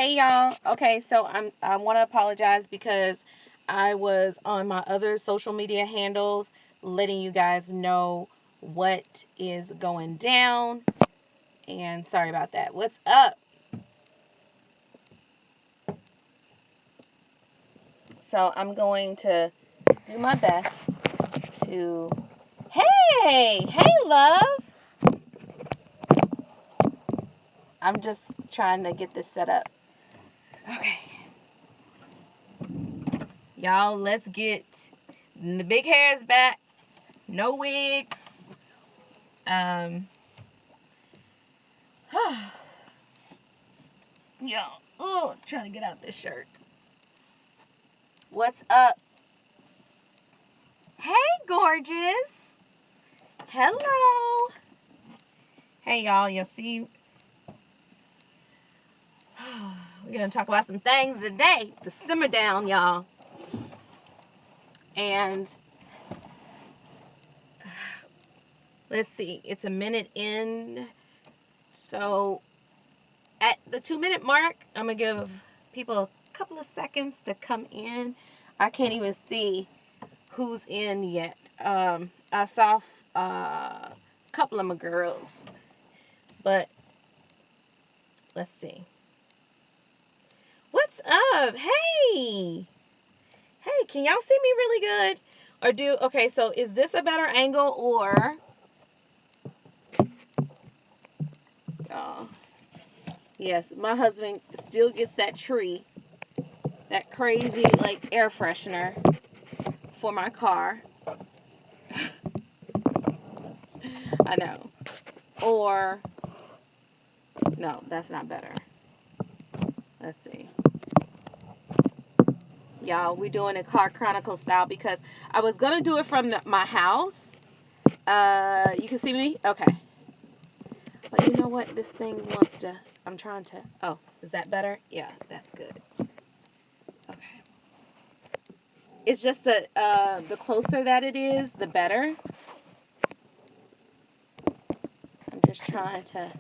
Hey y'all. Okay, so I want to apologize because I was on my other social media handles letting you guys know what is going down, and sorry about that. What's up? So I'm going to do my best to Hey, love. I'm just trying to get this set up. Okay. Y'all, let's get the big hairs back. No wigs. Y'all, trying to get out this shirt. What's up? Hey, gorgeous. Hello. Hey, y'all, you see, we're going to talk about some things today. The simmer down, y'all. And let's see, it's a minute in. So at the 2-minute mark, I'm going to give people a couple of seconds to come in. I can't even see who's in yet. I saw a couple of my girls, but let's see. What's up? Hey, can y'all see me really good? Okay, so is this a better angle or yes, my husband still gets that tree, that crazy like air freshener for my car. I know. Or no, that's not better. Let's see. Y'all, we're doing a car chronicle style because I was going to do it from my house. You can see me? Okay. But you know what? This thing wants to, I'm trying to, oh, is that better? Yeah, that's good. Okay. It's just the closer that it is, the better. I'm just trying to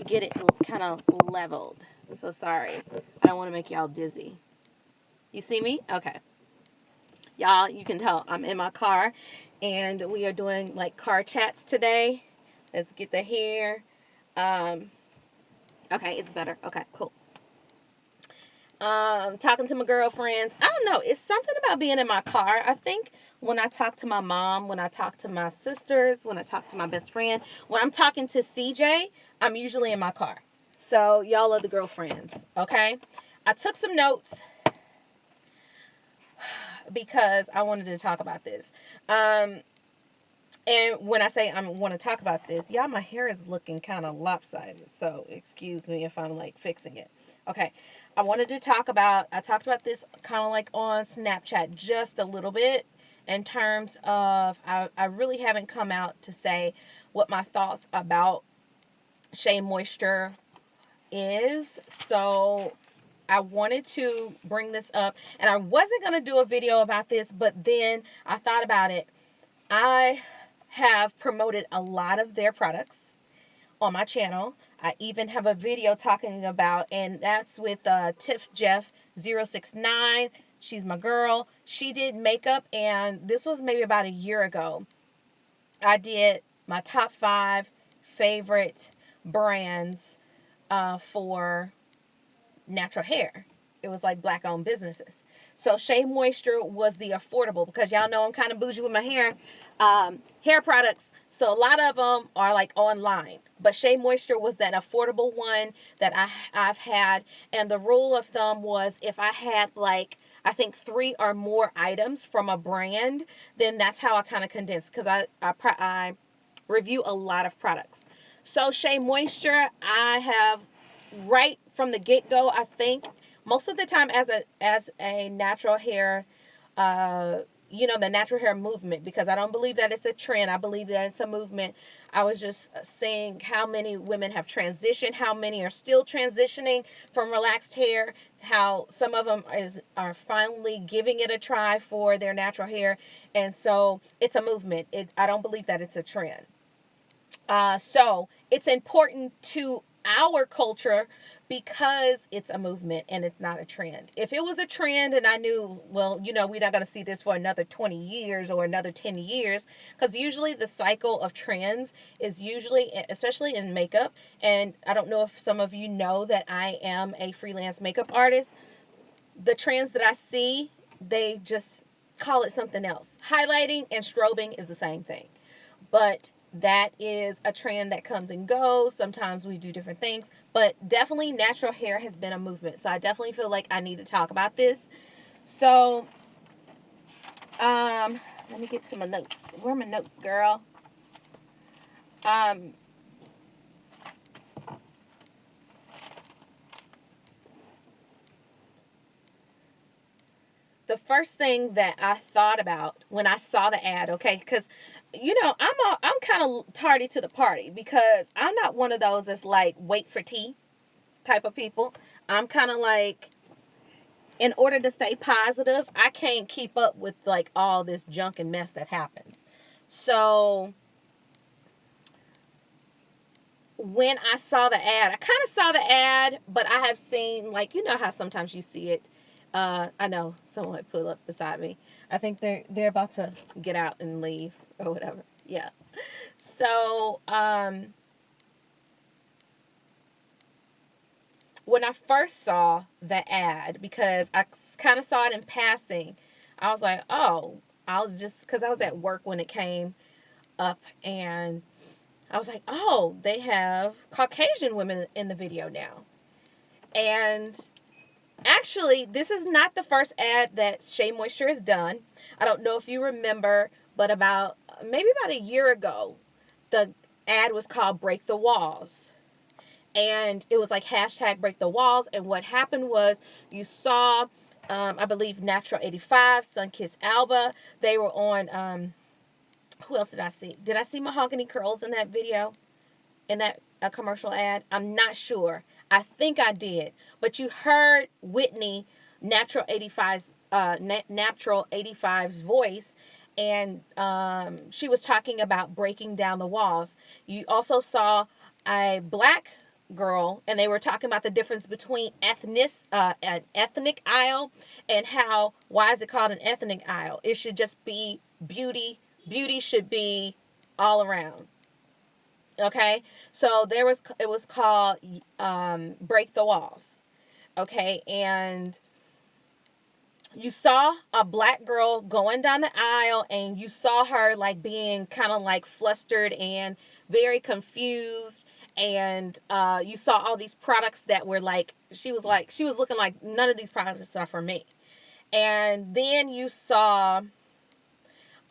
get it kind of leveled. So sorry. I don't want to make y'all dizzy. You see me? Okay. Y'all, you can tell I'm in my car and we are doing like car chats today. Let's get the hair. Okay, it's better. Okay, cool. Talking to my girlfriends. I don't know. It's something about being in my car. I think when I talk to my mom, when I talk to my sisters, when I talk to my best friend, when I'm talking to CJ, I'm usually in my car. So y'all are the girlfriends, okay? I took some notes because I wanted to talk about this. And when I say I want to talk about this, y'all, my hair is looking kind of lopsided. So excuse me if I'm like fixing it. Okay. I wanted to talk about, I talked about this kind of like on Snapchat just a little bit in terms of, I really haven't come out to say what my thoughts about Shea Moisture is. So I wanted to bring this up, and I wasn't going to do a video about this, but then I thought about it. I have promoted a lot of their products on my channel. I even have a video talking about, and that's with Tiff Jeff 069. She's my girl. She did makeup, and this was maybe about a year ago. I did my top 5 favorite brands for natural hair. It was like black-owned businesses. So Shea Moisture was the affordable, because y'all know I'm kind of bougie with my hair products. So a lot of them are like online, but Shea Moisture was that affordable one that I've had. And the rule of thumb was if I had like, I think 3 or more items from a brand, then that's how I kind of condense, because I review a lot of products. So Shea Moisture, I have right from the get-go, I think most of the time as a natural hair, the natural hair movement, because I don't believe that it's a trend. I believe that it's a movement. I was just saying how many women have transitioned, how many are still transitioning from relaxed hair, how some of them are finally giving it a try for their natural hair. And so it's a movement. I don't believe that it's a trend. So it's important to our culture because it's a movement and it's not a trend. If it was a trend and I knew, well, you know, we're not going to see this for another 20 years or another 10 years, because usually the cycle of trends is usually, especially in makeup, and I don't know if some of you know that I am a freelance makeup artist, the trends that I see, they just call it something else. Highlighting and strobing is the same thing. But that is a trend that comes and goes. Sometimes we do different things. But definitely natural hair has been a movement. So I definitely feel like I need to talk about this. So, let me get to my notes. Where are my notes, girl? Um, the first thing that I thought about when I saw the ad, okay, because you know I'm kind of tardy to the party because I'm not one of those that's like wait for tea type of people. I'm kind of like, in order to stay positive, I can't keep up with like all this junk and mess that happens. So when I saw the ad, I kind of saw the ad, but I have seen, like, you know how sometimes you see it. I know someone pulled up beside me. I think they're about to get out and leave or whatever. Yeah. So when I first saw the ad, because I kind of saw it in passing, I was like, oh, I'll just, because I was at work when it came up, and I was like, oh, they have Caucasian women in the video now. And actually, this is not the first ad that Shea Moisture has done. I don't know if you remember, but maybe about a year ago, the ad was called Break the Walls. And it was like hashtag break the walls. And what happened was you saw, I believe, Natural 85, Sunkissed Alba. They were on, who else did I see? Did I see Mahogany Curls in that video? In that commercial ad? I'm not sure. I think I did. But you heard Whitney, Natural 85's, Natural 85's voice. And she was talking about breaking down the walls. You also saw a black girl, and they were talking about the difference between an ethnic aisle and how, why is it called an ethnic aisle? It should just be beauty. Beauty should be all around. Okay, so it was called Break the Walls. Okay, and you saw a black girl going down the aisle, and you saw her like being kind of like flustered and very confused. And you saw all these products that were like, she was looking like, none of these products are for me. And then you saw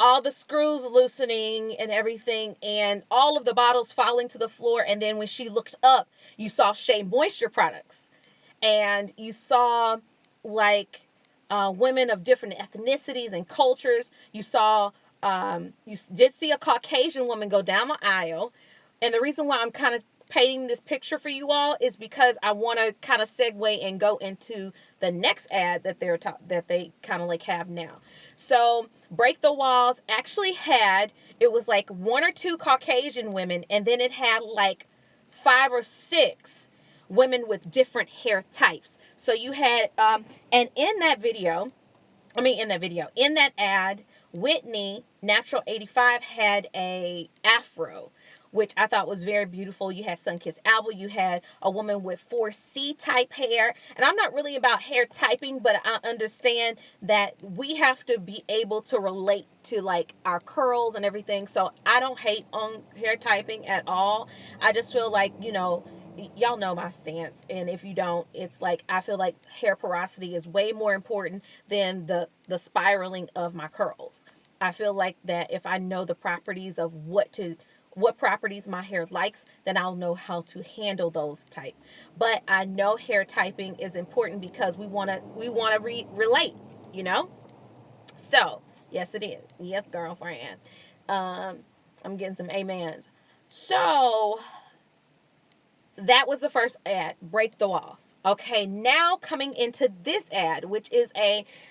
all the screws loosening and everything, and all of the bottles falling to the floor. And then when she looked up, you saw Shea Moisture products, and you saw like women of different ethnicities and cultures. You saw, you did see a Caucasian woman go down the aisle. And the reason why I'm kind of painting this picture for you all is because I want to kind of segue and go into the next ad that they kind of like have now. So Break the Walls actually had, it was like one or two Caucasian women, and then it had like 5 or 6 women with different hair types. So you had, and in that ad, Whitney, Natural 85, had a afro, which I thought was very beautiful. You had Sunkissed Alba. You had a woman with 4C type hair. And I'm not really about hair typing, but I understand that we have to be able to relate to like our curls and everything. So I don't hate on hair typing at all. I just feel like, you know, y'all know my stance. And if you don't, it's like, I feel like hair porosity is way more important than the spiraling of my curls. I feel like that if I know the properties of what properties my hair likes, then I'll know how to handle those type. But I know hair typing is important because we want to relate, you know? So, yes it is. Yes, girlfriend. I'm getting some amens. So, that was the first ad, Break the Walls. Okay, now coming into this ad, which is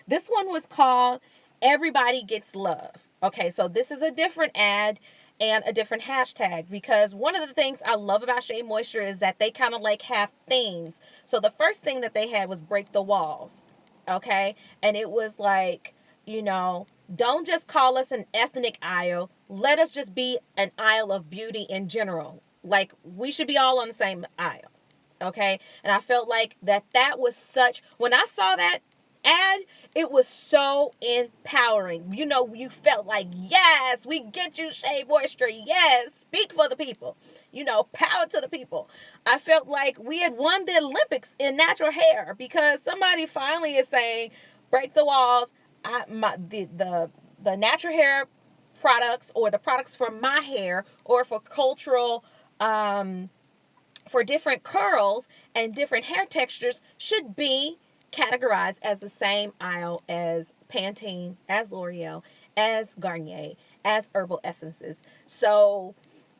this one was called Everybody Gets Love. Okay, so this is a different ad. and a different hashtag, because one of the things I love about Shea Moisture is that they kind of like have themes. So the first thing that they had was Break the Walls. Okay? And it was like, you know, don't just call us an ethnic aisle. Let us just be an aisle of beauty in general. Like, we should be all on the same aisle. Okay? And I felt like that was such, when I saw that ad, it was so empowering. You know, you felt like, yes, we get you, Shea Moisture. Yes, speak for the people. You know, power to the people. I felt like we had won the Olympics in natural hair, because somebody finally is saying, break the walls. The natural hair products, or the products for my hair, or for cultural, for different curls and different hair textures, should be categorized as the same aisle as Pantene, as L'Oreal, as Garnier, as Herbal Essences. So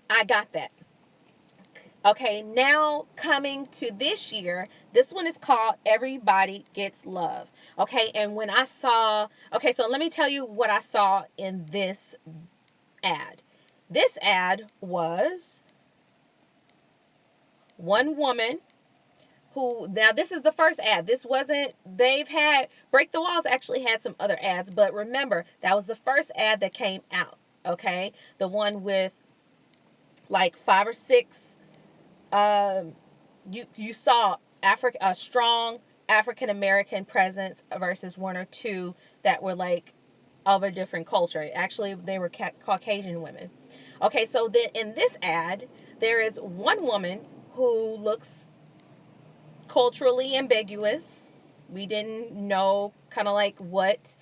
I got that. Okay, now coming to this year, this one is called Everybody Gets Love. Okay, and when I saw, okay, so let me tell you what I saw in this ad. This ad was one woman who, now this is the first ad. This wasn't, they've had, Break the Walls actually had some other ads, but remember, that was the first ad that came out. Okay, the one with like 5 or 6, you saw a strong African American presence versus 1 or 2 that were like of a different culture. Actually, they were Caucasian women. Okay, so then in this ad, there is one woman who looks culturally ambiguous. We didn't know kind of like what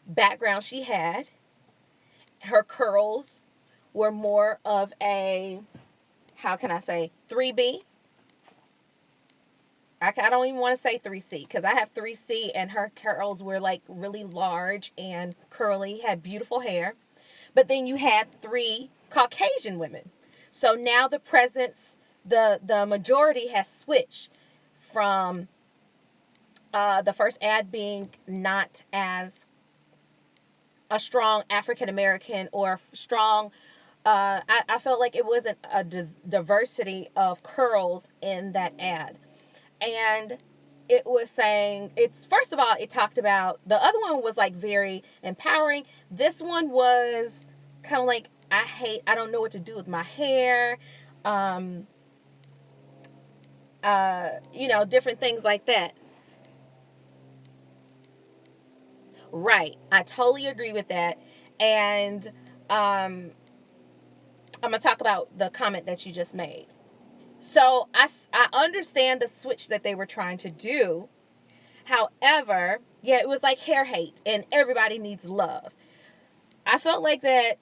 background she had. Her curls were more of a, how can I say, 3B. I don't even want to say 3C, because I have 3C, and her curls were like really large and curly, had beautiful hair. But then you had 3 Caucasian women. So now the presence, the majority has switched from the first ad being not as a strong African American or strong, I felt like it wasn't a diversity of curls in that ad. And it was saying, it's, first of all, it talked about, the other one was like very empowering. This one was kind of like, I don't know what to do with my hair. You know, different things like that. Right. I totally agree with that. And I'm going to talk about the comment that you just made. So I understand the switch that they were trying to do. However, yeah, it was like hair hate and everybody needs love. I felt like that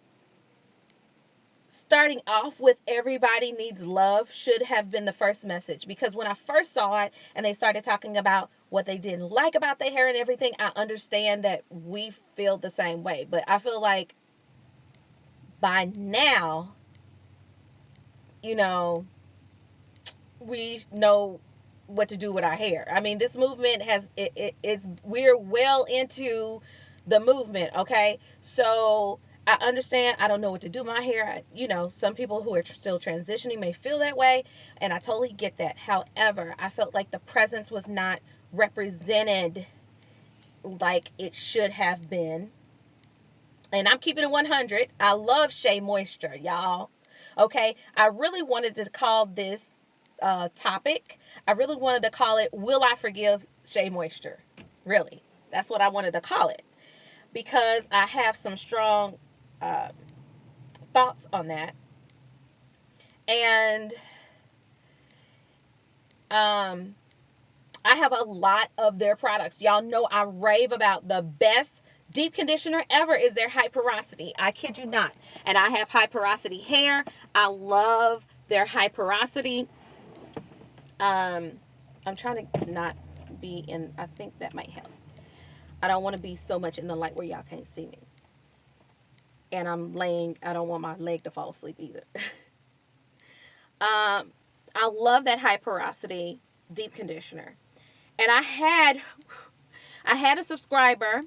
starting off with everybody needs love should have been the first message, because when I first saw it and they started talking about what they didn't like about their hair and everything, I understand that we feel the same way. But I feel like by now, you know, we know what to do with our hair. I mean, this movement has it's we're well into the movement, okay? So I understand I don't know what to do with my hair. You know, some people who are still transitioning may feel that way, and I totally get that. However, I felt like the presence was not represented like it should have been. And I'm keeping it 100. I love Shea Moisture, y'all. Okay, I really wanted to call this topic, I really wanted to call it, Will I Forgive Shea Moisture? Really, that's what I wanted to call it, because I have some strong thoughts on that. And I have a lot of their products. Y'all know I rave about the best deep conditioner ever is their high porosity. I kid you not. And I have high porosity hair. I love their high porosity. I'm trying to not be in, I think that might help. I don't want to be so much in the light where y'all can't see me. And I'm laying, I don't want my leg to fall asleep either. I love that high porosity deep conditioner. And I had a subscriber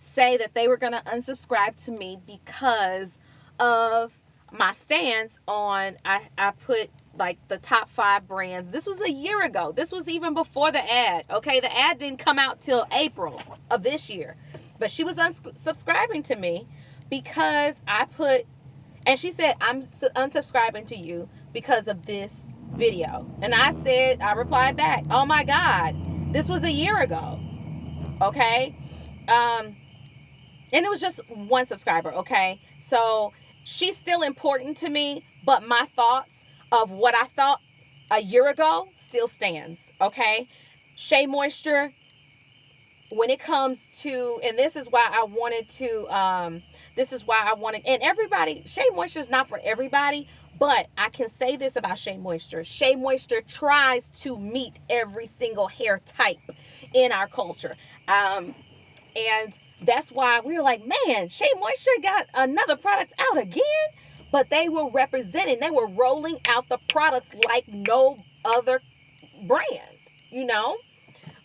say that they were going to unsubscribe to me because of my stance on, I put like the top 5 brands. This was a year ago. This was even before the ad. Okay, the ad didn't come out till April of this year. But she was unsubscribing to me because I put, and she said, I'm unsubscribing to you because of this video. And I replied back, oh my God, this was a year ago. Okay. And it was just one subscriber. Okay. So she's still important to me, but my thoughts of what I thought a year ago still stands. Okay. Shea Moisture, when it comes to, and this is why I wanted to, and everybody, Shea Moisture is not for everybody, but I can say this about Shea Moisture. Shea Moisture tries to meet every single hair type in our culture. And that's why we were like, man, Shea Moisture got another product out again. But they were representing, they were rolling out the products like no other brand, you know?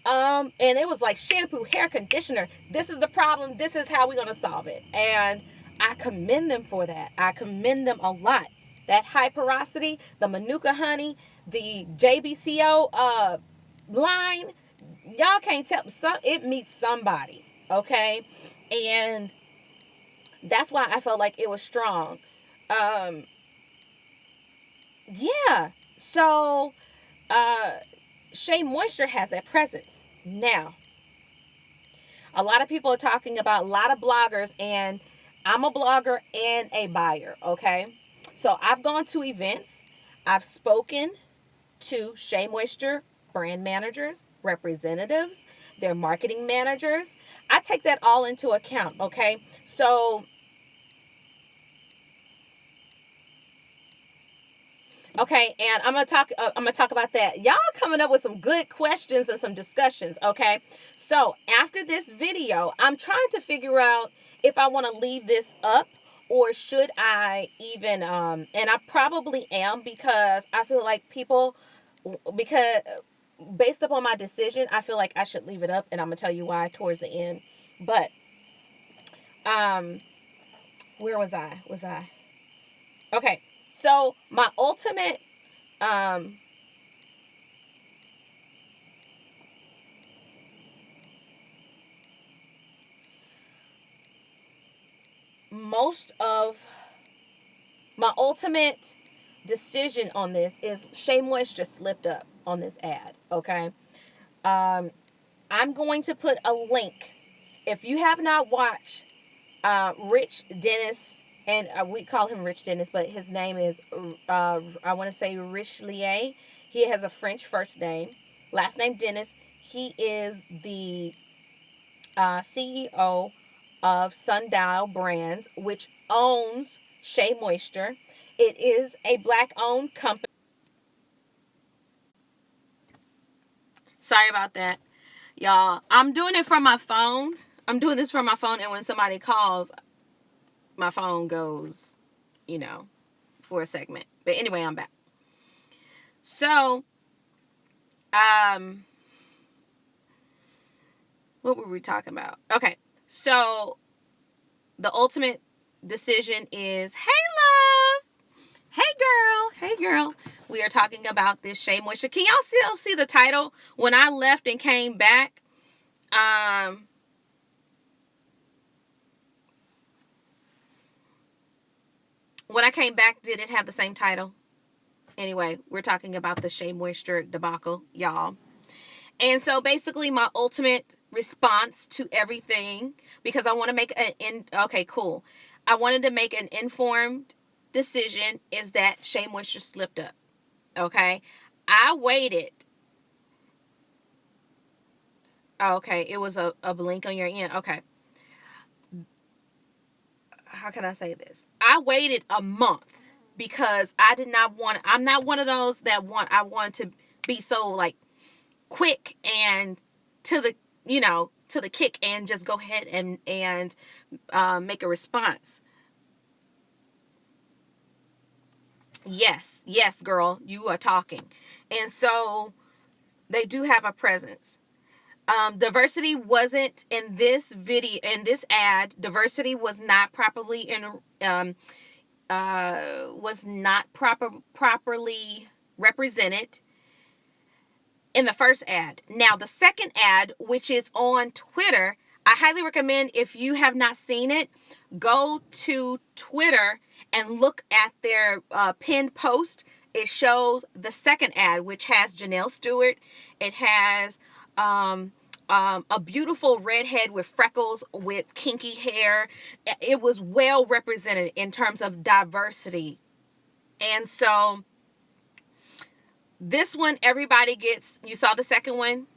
And it was like shampoo, hair conditioner. This is the problem. This is how we're going to solve it. And I commend them for that. I commend them a lot. That high porosity, the Manuka honey, the JBCO line, y'all can't tell. It meets somebody, okay? And that's why I felt like it was strong. Yeah. So, Shea Moisture has that presence. Now, a lot of people are talking about, a lot of bloggers, and I'm a blogger and a buyer, okay? So I've gone to events. I've spoken to Shea Moisture brand managers, representatives, their marketing managers. I take that all into account, okay? So okay, and I'm gonna talk about that. Y'all coming up with some good questions and some discussions. Okay, so after this video, I'm trying to figure out if I want to leave this up or should I even and I probably am, because I feel like because based upon my decision, I feel like I should leave it up, and I'm gonna tell you why towards the end. But where was I? Okay. So my ultimate most of my ultimate decision on this is Shea Moisture slipped up on this ad. Okay. I'm going to put a link. If you have not watched Rich Dennis, and we call him Rich Dennis, but his name is, I want to say Richelieu. He has a French first name, last name Dennis. He is the CEO of Sundial Brands, which owns Shea Moisture. It is a Black-owned company. Sorry about that, y'all. I'm doing it from my phone. I'm doing this from my phone, and when somebody calls, my phone goes, for a segment. But anyway, I'm back. So, what were we talking about? Okay, so the ultimate decision is, hey love, hey girl, we are talking about this Shea Moisture. Can y'all still see the title? When I left and came back, when I came back, did it have the same title? Anyway, we're talking about the Shea Moisture debacle, y'all. And so basically my ultimate response to everything, because I want to make okay, cool. I wanted to make an informed decision, is that Shea Moisture slipped up. Okay. I waited. Okay. It was a blink on your end. Okay. How can I say this? I waited a month because I'm not one of those I want to be so like quick and to the kick and just go ahead and make a response. Yes, girl, you are talking. And so they do have a presence. Diversity wasn't in this video, in this ad. Diversity was not properly was not properly represented in the first ad. Now, the second ad, which is on Twitter, I highly recommend, if you have not seen it, go to Twitter and look at their pinned post. It shows the second ad, which has Janelle Stewart. It has a beautiful redhead with freckles, with kinky hair. It was well represented in terms of diversity. And so this one, everybody gets, you saw the second one?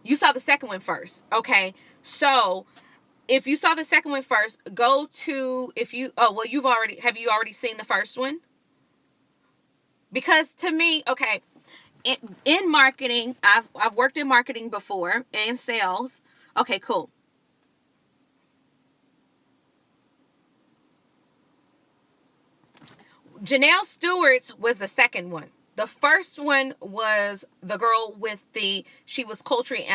You saw the second one first. Okay. So if you saw the second one first, go to, have you already seen the first one? Because to me, okay, in marketing, I've worked in marketing before and sales. Okay, cool. Janelle Stewart's was the second one. The first one was the girl with she was culturally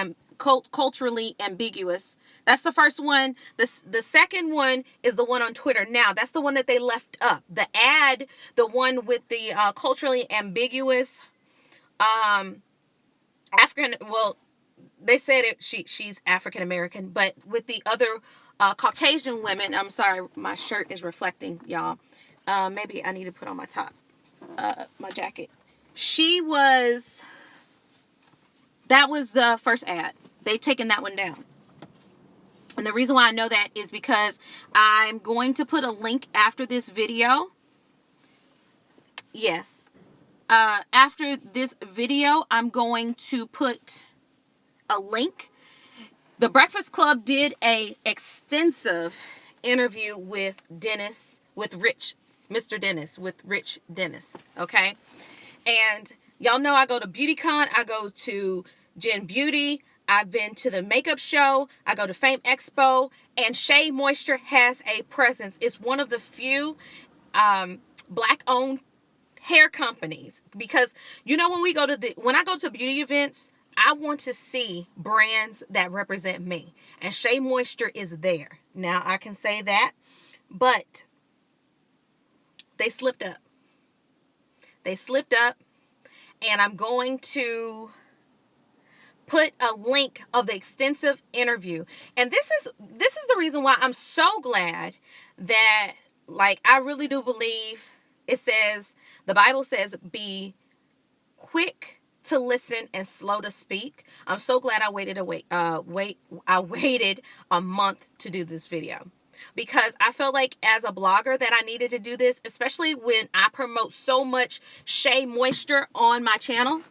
ambiguous. That's the first one. The second one is the one on Twitter now. That's the one that they left up. The ad, the one with the culturally ambiguous African, well, they said she's African American, but with the other Caucasian women, I'm sorry, my shirt is reflecting, y'all. Maybe I need to put on my top, my jacket. That was the first ad. They've taken that one down. And the reason why I know that is because I'm going to put a link after this video. Yes. After this video, I'm going to put a link. The Breakfast Club did a extensive interview with Mr. Dennis, with Rich Dennis. Okay. And y'all know I go to BeautyCon. I go to Gen Beauty. I've been to the makeup show. I go to Fame Expo. And Shea Moisture has a presence. It's one of the few Black-owned hair companies. Because, when I go to beauty events, I want to see brands that represent me. And Shea Moisture is there. Now, I can say that. But they slipped up. And I'm going to put a link of the extensive interview. And this is the reason why I'm so glad that, I really do believe the Bible says, be quick to listen and slow to speak. I'm so glad I waited a month to do this video. Because I felt like as a blogger that I needed to do this, especially when I promote so much Shea Moisture on my channel.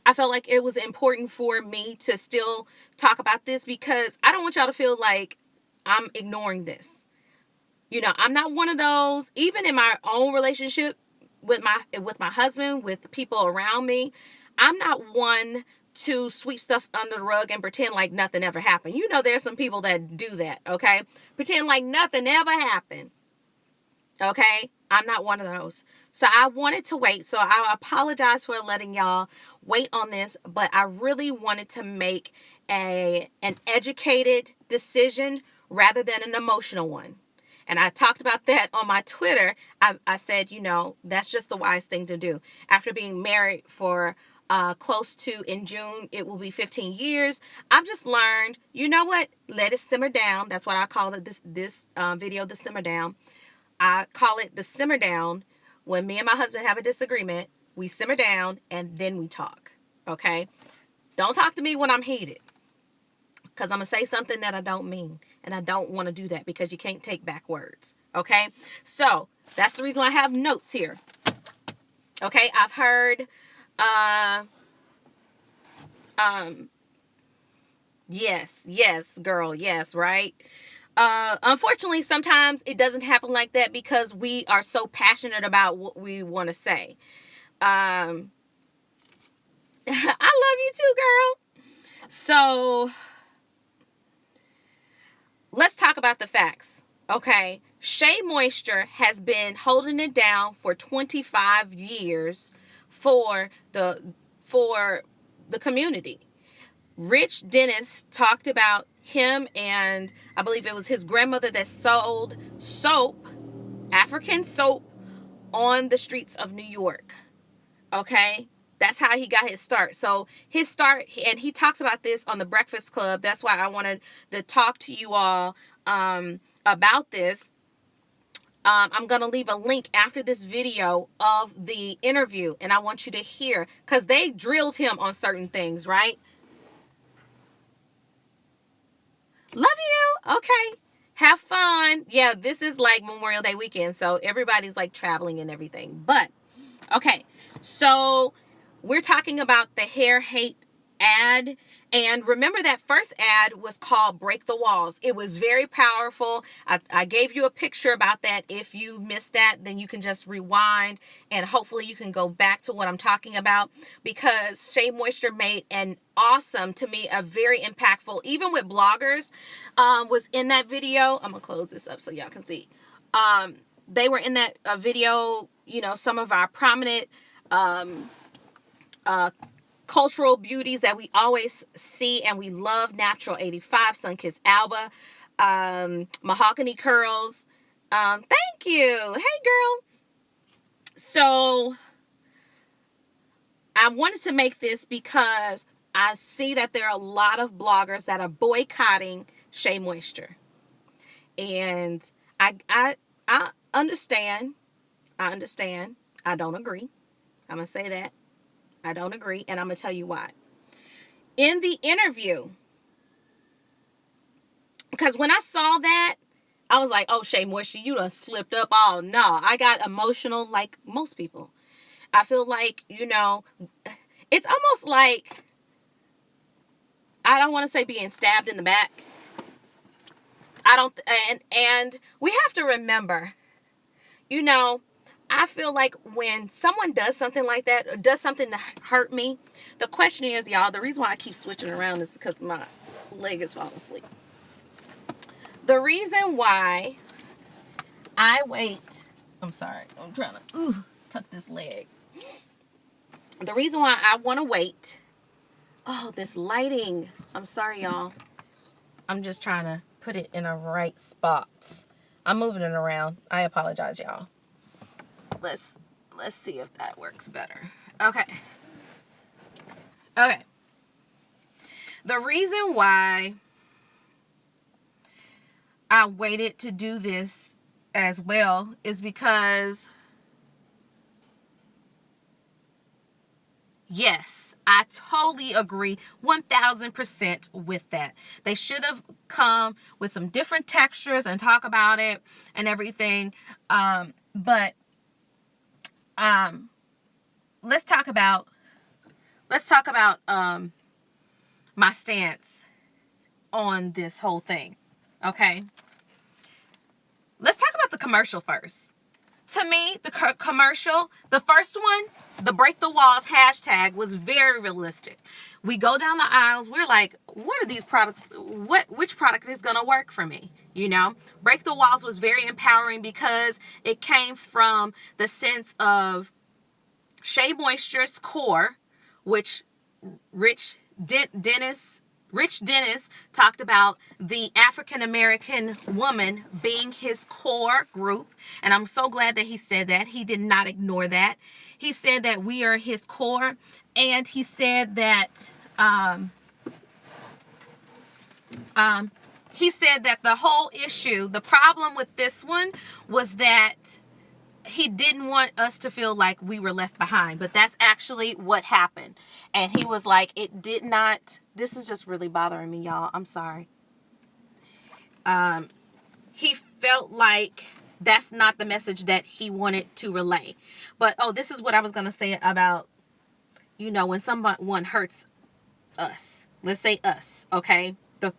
I felt like it was important for me to still talk about this because I don't want y'all to feel like I'm ignoring this. I'm not one of those, even in my own relationship with my husband, with people around me, I'm not one to sweep stuff under the rug and pretend like nothing ever happened. There's some people that do that, okay? Pretend like nothing ever happened, okay? I'm not one of those. So I wanted to wait. So I apologize for letting y'all wait on this, but I really wanted to make an educated decision rather than an emotional one. And I talked about that on my Twitter. I said, that's just the wise thing to do. After being married for close to, in June, it will be 15 years. I've just learned, you know what? Let it simmer down. That's what I call it, this video, the simmer down. I call it the simmer down. When me and my husband have a disagreement, we simmer down and then we talk. Okay? Don't talk to me when I'm heated. Because I'm going to say something that I don't mean. And I don't want to do that because you can't take back words. Okay? So, that's the reason why I have notes here. Okay? I've heard, yes, girl, yes, right? Unfortunately, sometimes it doesn't happen like that because we are so passionate about what we want to say. I love you too, girl. So, let's talk about the facts. Okay. Shea Moisture has been holding it down for 25 years for the community. Rich Dennis talked about him and I believe it was his grandmother that sold soap, African soap, on the streets of New York. Okay? That's how he got his start. So his start, and he talks about this on the Breakfast Club. That's why I wanted to talk to you all about this. I'm going to leave a link after this video of the interview, and I want you to hear, because they drilled him on certain things, right? Love you. Okay. Have fun. Yeah, this is like Memorial Day weekend, so everybody's like traveling and everything. But, okay, so we're talking about the hair hate ad. And remember, that first ad was called Break the Walls. It was very powerful. I gave you a picture about that. If you missed that, then you can just rewind and hopefully you can go back to what I'm talking about, because Shea Moisture made an awesome, to me, a very impactful, even with bloggers, was in that video. I'm gonna close this up so y'all can see. They were in that video, you know, some of our prominent cultural beauties that we always see and we love. Natural 85, Sunkissed Alba, Mahogany Curls. Thank you. Hey, girl. So I wanted to make this because I see that there are a lot of bloggers that are boycotting Shea Moisture. And I understand. I understand. I don't agree. I'm going to say that. I don't agree, and I'm going to tell you why. In the interview, because when I saw that, I was like, oh, Shea Moisture, you done slipped up. Oh, no. I got emotional like most people. I feel like, you know, it's almost like, I don't want to say being stabbed in the back. And we have to remember, you know, I feel like when someone does something like that, or does something to hurt me, the question is, y'all, the reason why I keep switching around is because my leg is falling asleep. The reason why I wait, I'm sorry, I'm trying to tuck this leg. The reason why I want to wait, oh, this lighting, I'm sorry, y'all. I'm just trying to put it in a right spot. I'm moving it around. I apologize, y'all. Let's see if that works better. Okay. The reason why I waited to do this as well is because, yes, I totally agree 1000% with that. They should have come with some different textures and talk about it and everything. But let's talk about my stance on this whole thing. Okay, let's talk about the commercial first. To me, the commercial, the first one, the Break the Walls hashtag, was very realistic. We go down the aisles, we're like, what are these products? Which product is gonna work for me? You know, Break the Walls was very empowering because it came from the sense of Shea Moisture's core, which Rich Dennis talked about the African American woman being his core group. And I'm so glad that he said that. He did not ignore that. He said that we are his core. And he said that the whole issue, the problem with this one was that he didn't want us to feel like we were left behind, but that's actually what happened. And he was like, it did not, this is just really bothering me, y'all. I'm sorry. He felt like that's not the message that he wanted to relay. But, oh, this is what I was going to say about, you know, when someone hurts us, let's say us, okay? The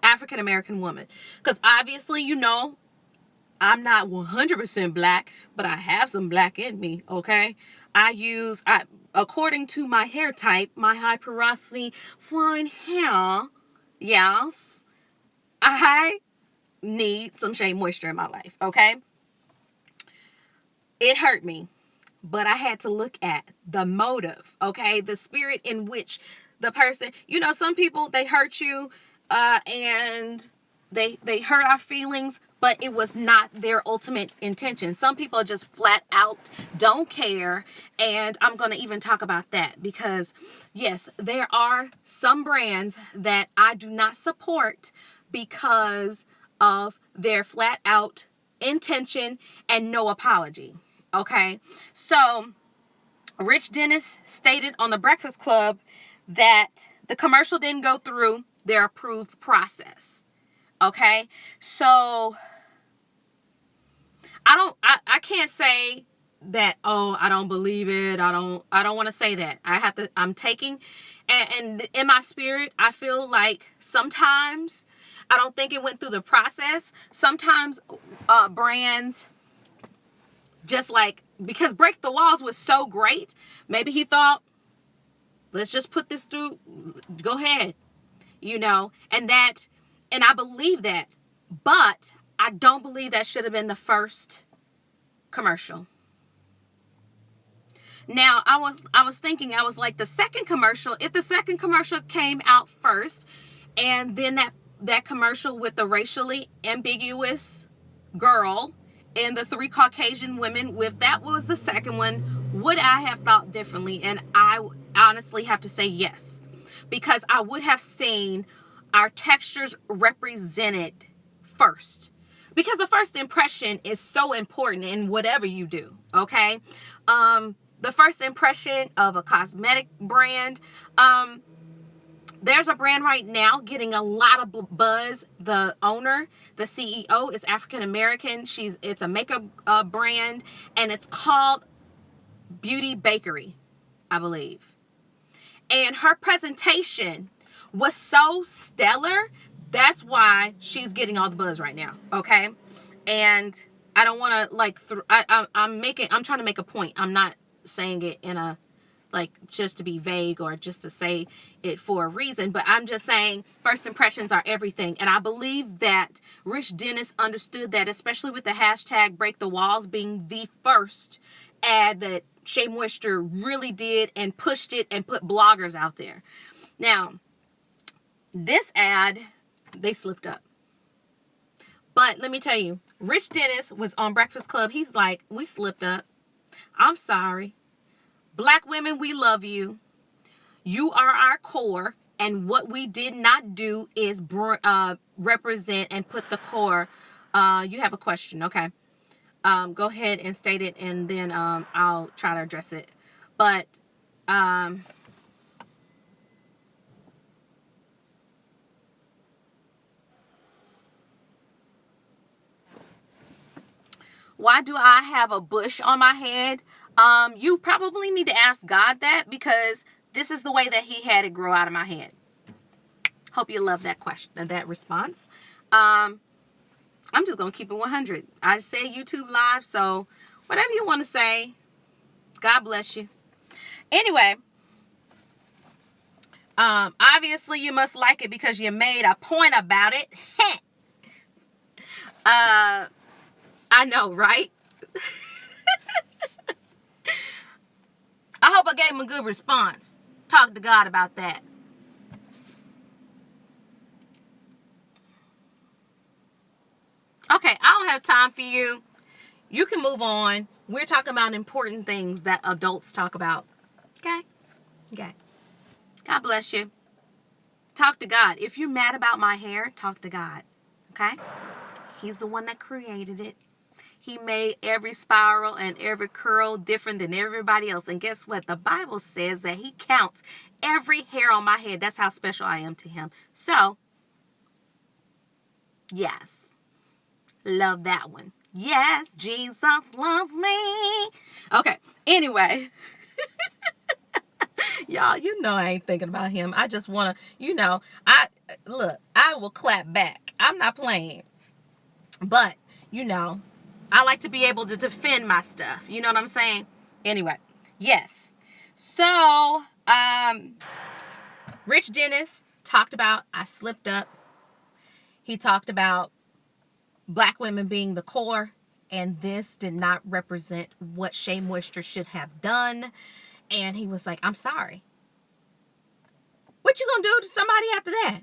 African American woman. Because obviously, you know, I'm not 100% black, but I have some black in me, okay? According to my hair type, my high porosity fine hair, yes, I need some Shea Moisture in my life, okay? It hurt me, but I had to look at the motive, okay? The spirit in which the person, you know, some people, they hurt you, and they hurt our feelings but it was not their ultimate intention. Some people just flat out don't care, and I'm going to even talk about that because, yes, there are some brands that I do not support because of their flat out intention and no apology. Okay, so Rich Dennis stated on the Breakfast Club that the commercial didn't go through their approved process. Okay, so I can't say that, oh, I don't believe it. I don't want to say that. I'm taking, and in my spirit, I feel like sometimes I don't think it went through the process. Sometimes brands just like, because Break the Walls was so great, maybe he thought, let's just put this through, go ahead, and I believe that, but I don't believe that should have been the first commercial. Now, I was thinking, I was like, the second commercial, if the second commercial came out first, and then that commercial with the racially ambiguous girl and the 3 Caucasian women, if that was the second one, would I have thought differently? And I honestly have to say yes, because I would have seen our textures represented first, because the first impression is so important in whatever you do. Okay, the first impression of a cosmetic brand. There's a brand right now getting a lot of buzz. The owner, the CEO, is African American. It's a makeup brand, and it's called Beauty Bakery, I believe. And her presentation was so stellar. That's why she's getting all the buzz right now. Okay, and I don't want to I'm trying to make a point. I'm not saying it in a just to be vague or just to say it for a reason, but I'm just saying first impressions are everything. And I believe that Rich Dennis understood that, especially with the hashtag Break the Walls being the first ad that Shea Moisture really did and pushed it and put bloggers out there. Now, this ad, they slipped up. But let me tell you, Rich Dennis was on Breakfast Club. He's like, we slipped up. I'm sorry. Black women, we love you. You are our core. And what we did not do is represent and put the core. You have a question. Okay. Go ahead and state it, and then I'll try to address it. But why do I have a bush on my head? You probably need to ask God that, because this is the way that he had it grow out of my head. Hope you love that question and that response. I'm just going to keep it 100. I say YouTube live, so whatever you want to say, God bless you. Anyway, obviously you must like it because you made a point about it. I know, right? I hope I gave him a good response. Talk to God about that. Okay, I don't have time for you. You can move on. We're talking about important things that adults talk about. Okay? Okay. God bless you. Talk to God. If you're mad about my hair, talk to God. Okay? He's the one that created it. He made every spiral and every curl different than everybody else. And guess what? The Bible says that he counts every hair on my head. That's how special I am to him. So, yes. Love that one. Yes, Jesus loves me. Okay. Anyway. Y'all, I ain't thinking about him. I just want to, I will clap back. I'm not playing. But, I like to be able to defend my stuff. You know what I'm saying? Anyway, yes. So, Rich Dennis talked about, I slipped up. He talked about Black women being the core, and this did not represent what Shea Moisture should have done. And he was like, I'm sorry. What you gonna do to somebody after that?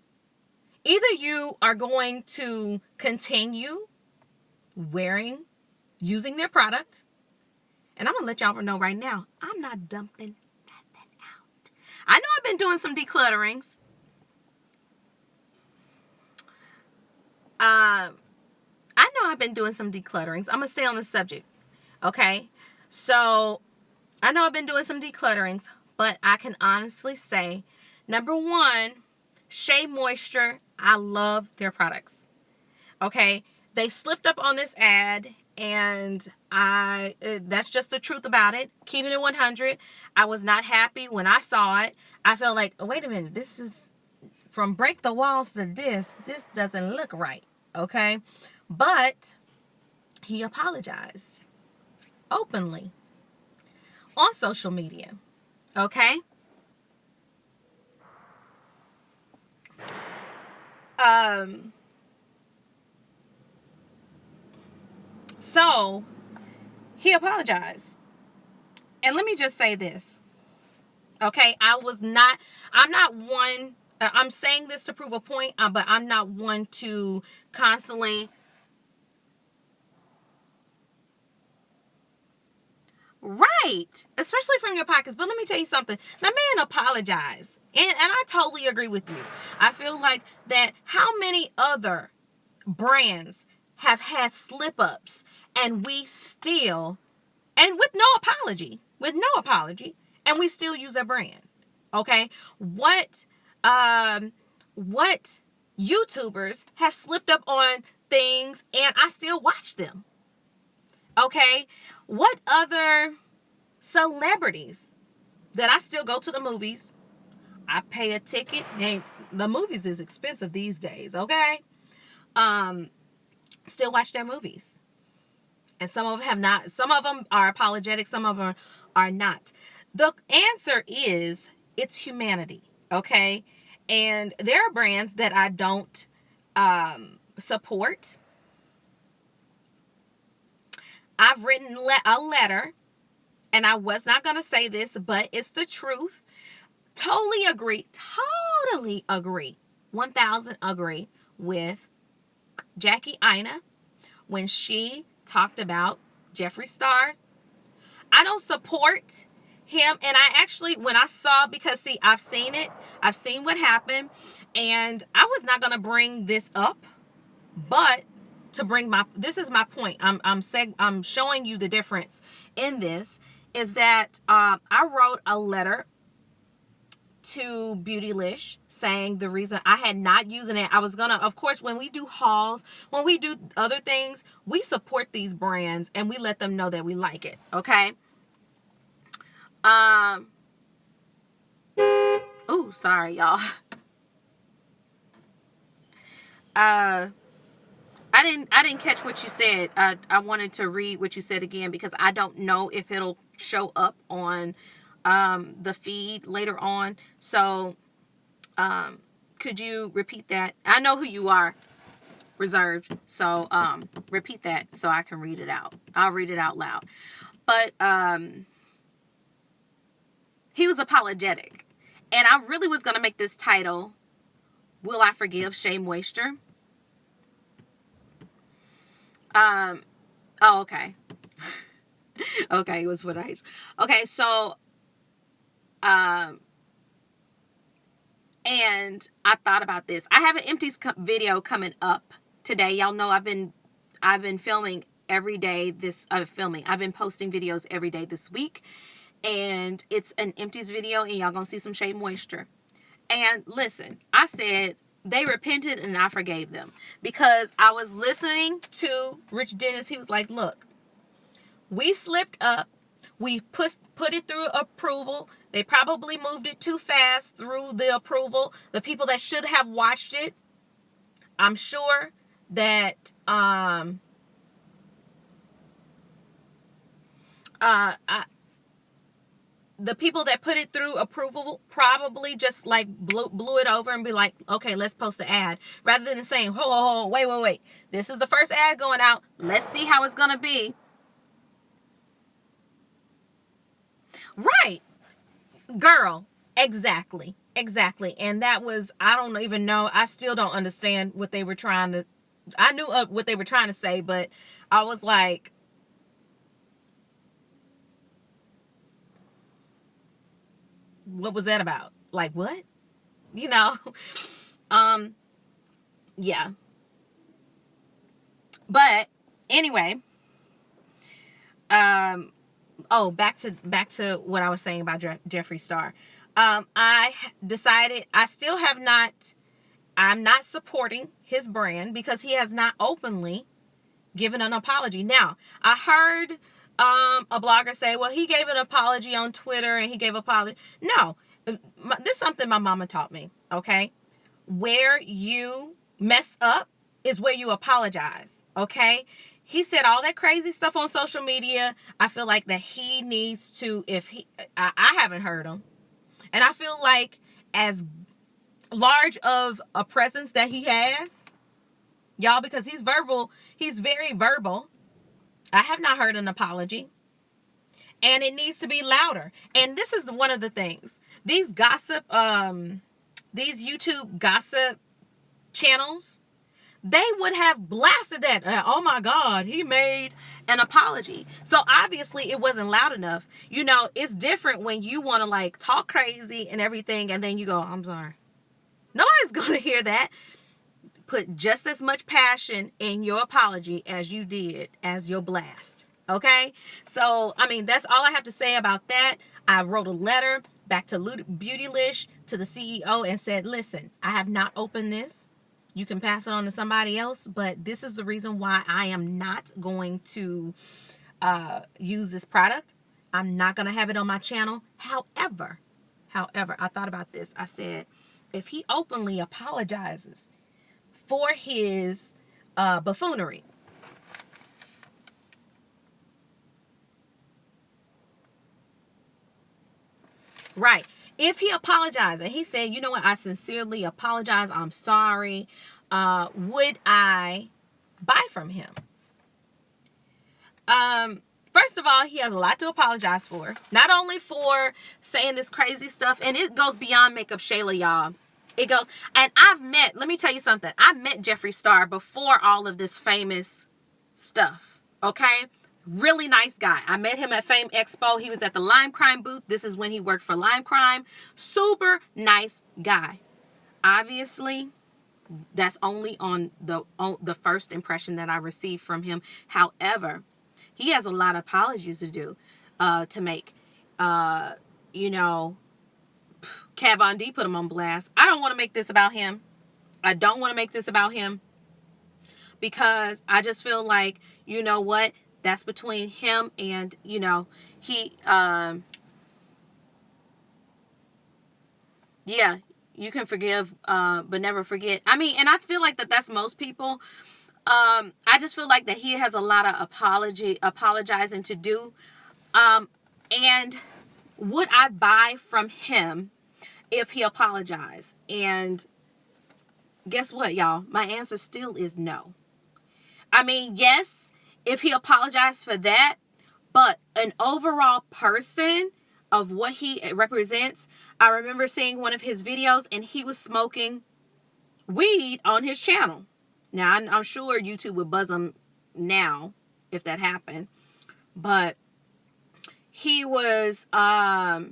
Either you are going to continue using their product. And I'm going to let y'all know right now, I'm not dumping nothing out. I know I've been doing some declutterings. I know I've been doing some declutterings. I'm going to stay on the subject. Okay? So, I know I've been doing some declutterings, but I can honestly say, number one, Shea Moisture, I love their products. Okay? They slipped up on this ad, and that's just the truth about it. Keeping it 100. I was not happy when I saw it. I felt like, oh, wait a minute, this is from break the walls to this doesn't look right. Okay? But he apologized openly on social media. Okay? So he apologized. And let me just say this. Okay? I'm not one, I'm saying this to prove a point, but I'm not one to constantly, right, especially from your pockets. But let me tell you something. The man apologized. And I totally agree with you. I feel like that how many other brands have had slip-ups and we still, and with no apology, and we still use a brand. Okay? What YouTubers have slipped up on things and I still watch them? Okay? What other celebrities that I still go to the movies? I pay a ticket, and the movies is expensive these days, okay? Still watch their movies. And some of them have not. Some of them are apologetic, some of them are not. The answer is it's humanity, okay? And there are brands that I don't support. I've written a letter, and I was not going to say this, but it's the truth. Totally agree, 1000 agree with Jackie Aina when she talked about Jeffree Star. I don't support him, and I actually, when I saw, because see, I've seen it, I've seen what happened, and I was not going to bring this up, but this is my point. I'm showing you the difference in this, is that I wrote a letter to Beautylish saying the reason I had not using it. I was gonna, of course, when we do hauls, when we do other things, we support these brands and we let them know that we like it. Okay. Oh, sorry, y'all. I didn't catch what you said. I wanted to read what you said again because I don't know if it'll show up on the feed later on. So could you repeat that? I know who you are, reserved. So repeat that so I can read it out. I'll read it out loud. But he was apologetic. And I really was going to make this title, Will I Forgive Shea Moisture? Oh, okay. Okay, it was what I... Okay, so... and I thought about this. I have an empties video coming up today. Y'all know I've been filming every day I've been posting videos every day this week. And it's an empties video, and y'all gonna see some Shea Moisture. And listen, I said they repented and I forgave them. Because I was listening to Rich Dennis. He was like, look, we slipped up. We put it through approval. They probably moved it too fast through the approval. The people that should have watched it, I'm sure that the people that put it through approval probably just like blew it over and be like, okay, let's post the ad. Rather than saying, ho, wait. This is the first ad going out. Let's see how it's going to be. Right. Girl. Exactly. And that was, I don't even know. I still don't understand what they were trying to I knew what they were trying to say, but I was like, what was that about? Like, what? You know? um, yeah. But anyway, oh, back to what I was saying about Jeffree Star. I decided I'm not supporting his brand because he has not openly given an apology. Now, I heard a blogger say, well, he gave an apology on Twitter and he gave apology. No, this is something my mama taught me, okay? Where you mess up is where you apologize, okay? He said all that crazy stuff on social media. I feel like that he needs to, I haven't heard him. And I feel like as large of a presence that he has, y'all, because he's very verbal. I have not heard an apology. And it needs to be louder. And this is one of the things. These YouTube gossip channels, they would have blasted that. Oh my God, he made an apology. So obviously it wasn't loud enough. You know, it's different when you want to like talk crazy and everything and then you go, I'm sorry. Nobody's going to hear that. Put just as much passion in your apology as you did as your blast. Okay? So, I mean, that's all I have to say about that. I wrote a letter back to Beautylish, to the CEO, and said, listen, I have not opened this. You can pass it on to somebody else, but this is the reason why I am not going to use this product. I'm not going to have it on my channel. However, I thought about this. I said, if he openly apologizes for his buffoonery, right? If he apologized and he said, you know what, I sincerely apologize, I'm sorry, would I buy from him? First of all, he has a lot to apologize for. Not only for saying this crazy stuff, and it goes beyond makeup Shayla, y'all. It goes, and let me tell you something. I met Jeffree Star before all of this famous stuff, okay? Really nice guy. I met him at Fame Expo. He was at the Lime Crime booth. This is when he worked for Lime Crime. Super nice guy. Obviously, that's only on the first impression that I received from him. However, he has a lot of apologies to do, to make. You know, Kat Von D put him on blast. I don't want to make this about him. I don't want to make this about him because I just feel like, you know what? That's between him and, you know, he, yeah, you can forgive, but never forget. I mean, and I feel like that's most people. I just feel like that he has a lot of apologizing to do. And would I buy from him if he apologized? And guess what, y'all? My answer still is no. I mean, yes, if he apologized for that, but an overall person of what he represents, I remember seeing one of his videos and he was smoking weed on his channel. Now, I'm sure YouTube would buzz him now if that happened, but he was, yeah,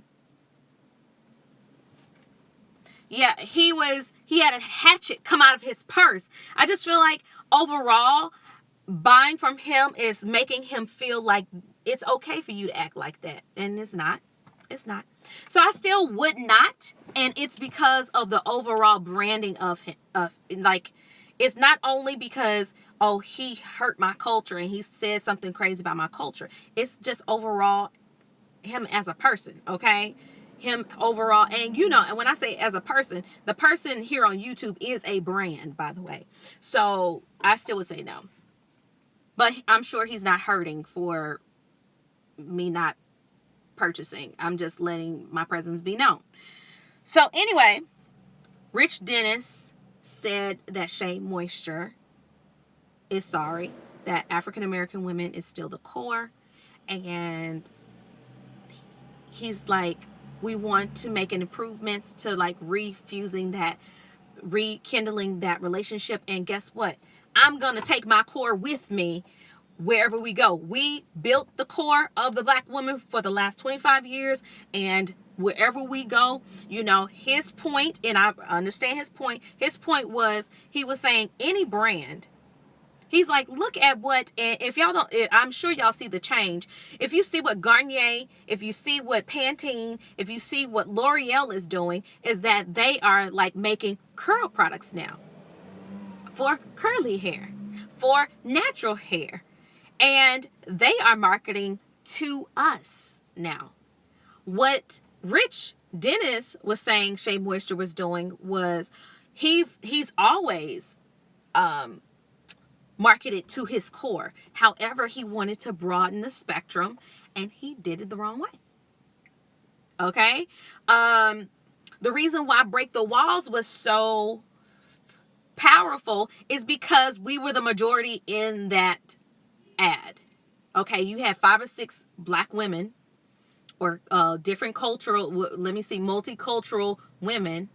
he had a hatchet come out of his purse. I just feel like overall, buying from him is making him feel like it's okay for you to act like that. And it's not. It's not. So I still would not. And it's because of the overall branding of him. Like, it's not only because, oh, he hurt my culture and he said something crazy about my culture. It's just overall him as a person, okay? Him overall. And, you know, and when I say as a person, the person here on YouTube is a brand, by the way. So I still would say no. But I'm sure he's not hurting for me not purchasing. I'm just letting my presence be known. So anyway, Rich Dennis said that Shea Moisture is sorry, that African American women is still the core. And he's like, we want to make an improvements to like rekindling that relationship. And guess what? I'm going to take my core with me wherever we go. We built the core of the Black woman for the last 25 years, and wherever we go, you know, his point, and I understand his point was, he was saying any brand, he's like, look at what, and if y'all don't, I'm sure y'all see the change. If you see what Garnier, if you see what Pantene, if you see what L'Oreal is doing, is that they are like making curl products now for curly hair, for natural hair. And they are marketing to us now. What Rich Dennis was saying Shea Moisture was doing was he's always marketed to his core. However, he wanted to broaden the spectrum, and he did it the wrong way. Okay? The reason why Break the Walls was so powerful is because we were the majority in that ad. Okay, you had 5 or 6 Black women, or different cultural, multicultural women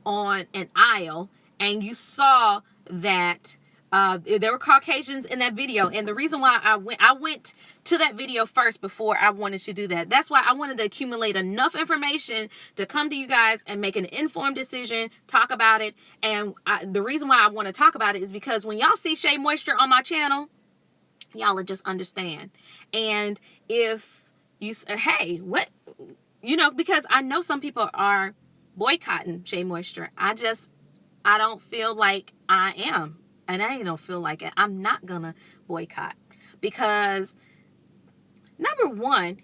on an aisle, and you saw that there were Caucasians in that video. And the reason why I went to that video first before I wanted to do that. That's why I wanted to accumulate enough information to come to you guys and make an informed decision, talk about it. And the reason why I want to talk about it is because when y'all see Shea Moisture on my channel, y'all will just understand. And if you say, hey, what, you know, because I know some people are boycotting Shea Moisture. I don't feel like I am. And I don't feel like it. I'm not going to boycott. Because, number one,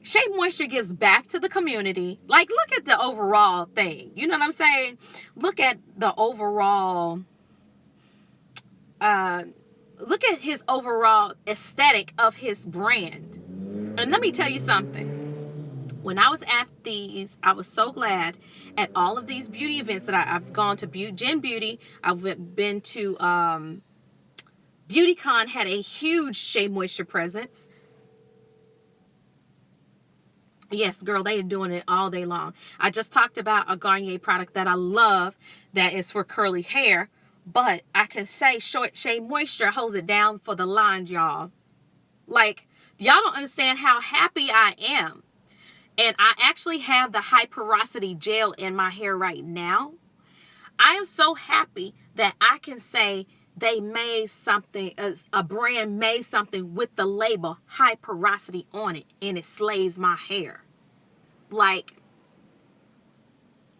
Shea Moisture gives back to the community. Like, look at the overall thing. You know what I'm saying? Look at the overall, look at his overall aesthetic of his brand. And let me tell you something. When I was at these, I was so glad at all of these beauty events that I've gone to. Gen Beauty, I've been to BeautyCon, had a huge Shea Moisture presence. Yes, girl, they are doing it all day long. I just talked about a Garnier product that I love that is for curly hair. But I can say Shea Moisture holds it down for the lines, y'all. Like, y'all don't understand how happy I am. And I actually have the high porosity gel in my hair right now. I am so happy that I can say they made something, a brand made something with the label high porosity on it, and it slays my hair. Like,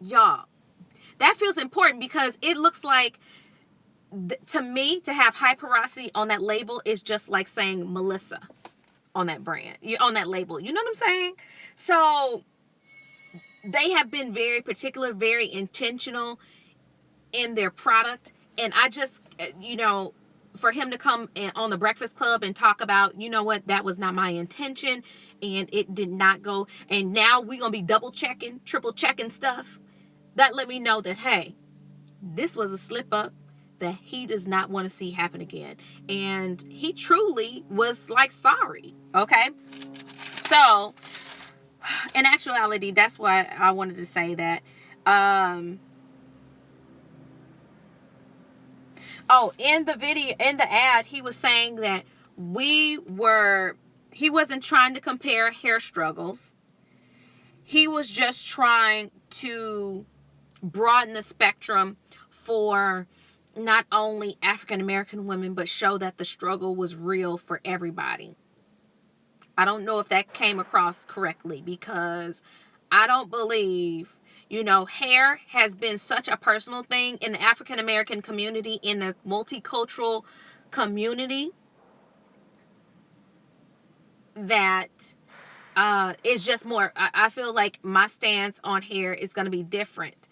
y'all, that feels important because it looks like, to me, to have high porosity on that label is just like saying Melissa on that brand, on that label. You know what I'm saying? So they have been very particular, very intentional in their product. And I just, you know, for him to come on the Breakfast Club and talk about, you know what, that was not my intention, and it did not go. And now we're going to be double checking, triple checking stuff. That let me know that, hey, this was a slip up that he does not want to see happen again. And he truly was like sorry. Okay. So in actuality, that's why I wanted to say that. In the video, in the ad, he was saying that he wasn't trying to compare hair struggles. He was just trying to broaden the spectrum for not only African American women, but show that the struggle was real for everybody. I don't know if that came across correctly, because I don't believe, you know, hair has been such a personal thing in the African American community, in the multicultural community, that it's just more, I feel like my stance on hair is going to be different